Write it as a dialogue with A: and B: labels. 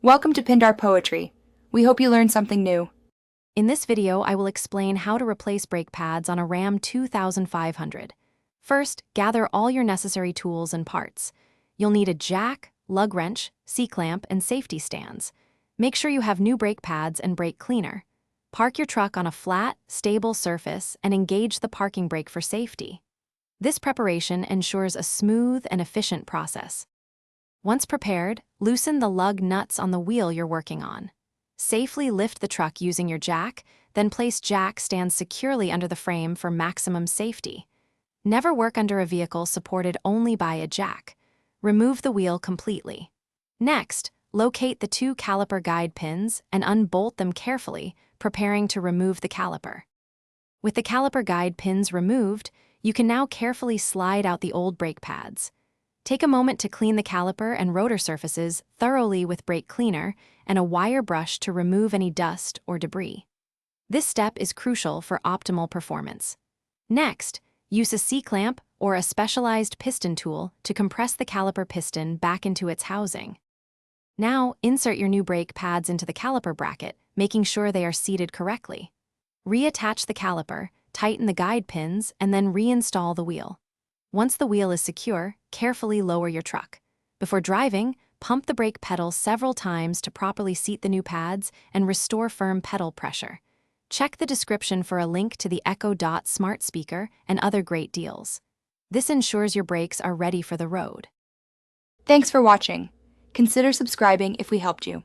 A: Welcome to Pindar Poetry. We hope you learned something new.
B: In this video, I will explain how to replace brake pads on a Ram 2500. First, gather all your necessary tools and parts. You'll need a jack, lug wrench, C-clamp, and safety stands. Make sure you have new brake pads and brake cleaner. Park your truck on a flat, stable surface and engage the parking brake for safety. This preparation ensures a smooth and efficient process. Once prepared, loosen the lug nuts on the wheel you're working on. Safely lift the truck using your jack, then place jack stands securely under the frame for maximum safety. Never work under a vehicle supported only by a jack. Remove the wheel completely. Next, locate the two caliper guide pins and unbolt them carefully, preparing to remove the caliper. With the caliper guide pins removed, you can now carefully slide out the old brake pads. Take a moment to clean the caliper and rotor surfaces thoroughly with brake cleaner and a wire brush to remove any dust or debris. This step is crucial for optimal performance. Next, use a C-clamp or a specialized piston tool to compress the caliper piston back into its housing. Now, insert your new brake pads into the caliper bracket, making sure they are seated correctly. Reattach the caliper, tighten the guide pins, and then reinstall the wheel. Once the wheel is secure, carefully lower your truck. Before driving, pump the brake pedal several times to properly seat the new pads and restore firm pedal pressure. Check the description for a link to the Echo Dot smart speaker and other great deals. This ensures your brakes are ready for the road.
A: Thanks for watching. Consider subscribing if we helped you.